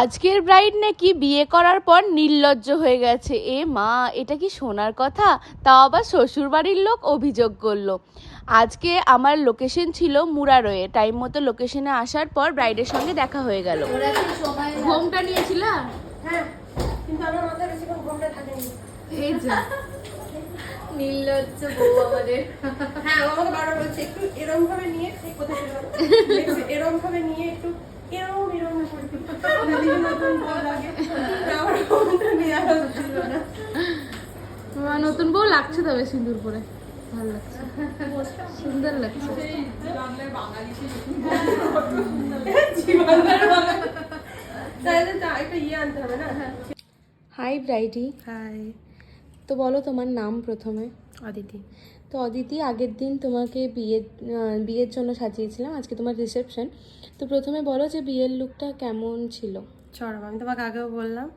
আজকের ব্রাইড নাকি বিয়ে করার পর নির্লজ্জ হয়ে গেছে। এ মা, এটা কি শোনার কথা? তাও আবার শ্বশুর বাড়ির লোক অভিযোগ করলো। আজকে আমার লোকেশন ছিল মুরারোয়ে। টাইম মতো লোকেশনে আসার পর ব্রাইডের সঙ্গে দেখা হয়ে গেল। ঘোমটা নিয়েছিল? হ্যাঁ, কিন্তু আমার মাথায় বেশিক্ষণ ঘোমটা থাকেনি। এই যে নির্লজ্জ বউ আমাদের। হ্যাঁ, ও আমাকে বারবার বলছে একটু এরকম ভাবে নিয়ে, ঠিক কোথায় ছিল এরকম ভাবে নিয়ে একটু এরকম করতে। নতুন বউ লাগে, আমার ঘোমটা নেওয়া হচ্ছিল না। নতুন বউ লাগছে তবে সিঁদুর পরে, ভালো লাগছে, সুন্দর লাগছে। হাই ব্রাইডি। হাই। তো বলো তোমার নাম প্রথমে। অদিতি। তো অদিতি, আগের দিন তোমাকে বিয়ের জন্য সাজিয়েছিলাম, আজকে তোমার রিসেপশন। তো প্রথমে বলো যে বিয়ের লুকটা কেমন ছিল। চরম, আমি তোমাকে আগেও বললাম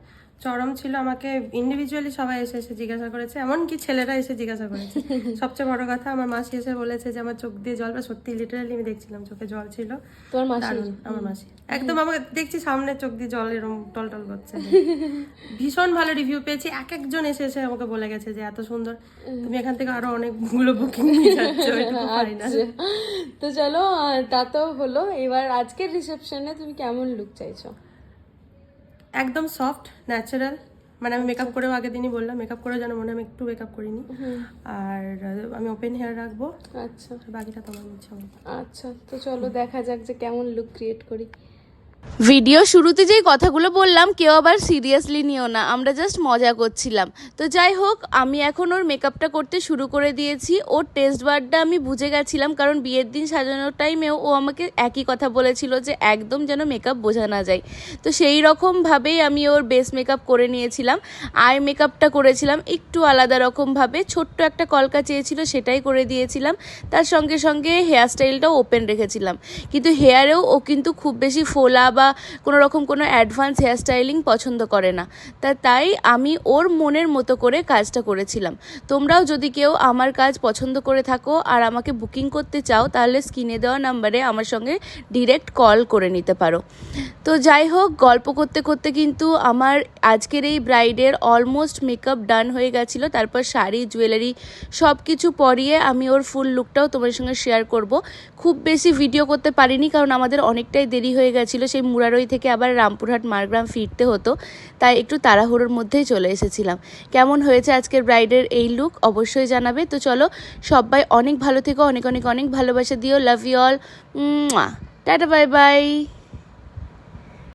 চরম ছিল। আমাকে ইন্ডিভিজুয়ালি সবাই এসে এসে জিজ্ঞাসা করেছে, এমনকি ছেলেরা এসে জিজ্ঞাসা করেছে। সবচেয়ে বড় কথা, আমার মাসি এসে বলেছে যে আমার চোখ দিয়ে জল, সত্যি লিটারালি আমি দেখছিলাম চোখে জল ছিল। তোমার মাসি? আমার মাসি একদম আমাকে দেখছি সামনে চোখ দিয়ে জল এরকম টলটল করছে। ভীষণ ভালো রিভিউ পেয়েছি, এক একজন এসে এসে আমাকে বলে গেছে যে এত সুন্দর, তুমি এখান থেকে আরো অনেকগুলো বুকিং নিয়ে যাচ্ছ। তো চলো, তা তো হলো। এবার আজকের রিসেপশনে তুমি কেমন লুক চাইছো? একদম সফট ন্যাচারাল, মানে আমি মেকআপ করেও আগের দিনই বললাম, মেকআপ করে যেন মনে আমি একটু মেকআপ করিনি। আর আমি ওপেন হেয়ার রাখবো। আচ্ছা, বাকিটা তোমার ইচ্ছা। আচ্ছা, তো চলো দেখা যাক যে কেমন লুক ক্রিয়েট করি। ভিডিও শুরুতে যেই কথাগুলো বললাম কেউ আবার সিরিয়াসলি নিও না, আমরা জাস্ট মজা করছিলাম। তো যাই হোক, আমি এখন ওর মেকআপটা করতে শুরু করে দিয়েছি। ওর টেস্ট বারটা আমি বুঝে গেছিলাম, কারণ বিয়ের দিন সাজানোর টাইমেও ও আমাকে একই কথা বলেছিল যে একদম যেন মেকআপ বোঝা না যায়। তো সেই রকমভাবেই আমি ওর বেস মেকআপ করে নিয়েছিলাম। আই মেকআপটা করেছিলাম একটু আলাদা রকমভাবে, ছোট্ট একটা কলকা চেয়েছিল সেটাই করে দিয়েছিলাম। তার সঙ্গে সঙ্গে হেয়ার স্টাইলটাও ওপেন রেখেছিলাম। কিন্তু হেয়ারেও ও কিন্তু খুব বেশি ফোলা বা কোনো রকম কোনো অ্যাডভান্স হেয়ার স্টাইলিং পছন্দ করে না। তাই আমি ওর মনের মতো করে কাজটা করেছিলাম। তোমরাও যদি কেউ আমার কাজ পছন্দ করে থাকো আর আমাকে বুকিং করতে চাও, তাহলে স্ক্রিনে দেওয়া নাম্বারে আমার সঙ্গে ডিরেক্ট কল করে নিতে পারো। তো যাই হোক, গল্প করতে করতে কিন্তু আমার আজকের এই ব্রাইডের অলমোস্ট মেকআপ ডান হয়ে গেছিলো। তারপর শাড়ি, জুয়েলারি সব কিছু পরিয়ে আমি ওর ফুল লুকটাও তোমার সঙ্গে শেয়ার করব। খুব বেশি ভিডিও করতে পারিনি, কারণ আমাদের অনেকটাই দেরি হয়ে গেছিলো। সেই মুরারোই থেকে আবার রামপুরহাট মারগ্রাম ফিরতে হতো, তাই একটু তাড়াহুড়োর মধ্যেই চলে এসেছিলাম। কেমন হয়েছে আজকের ব্রাইডের এই লুক অবশ্যই জানাবে। তো চলো, সবাই অনেক ভালো থেকো, অনেক অনেক অনেক ভালোবাসা দিও। Love you all. Tata, bye by.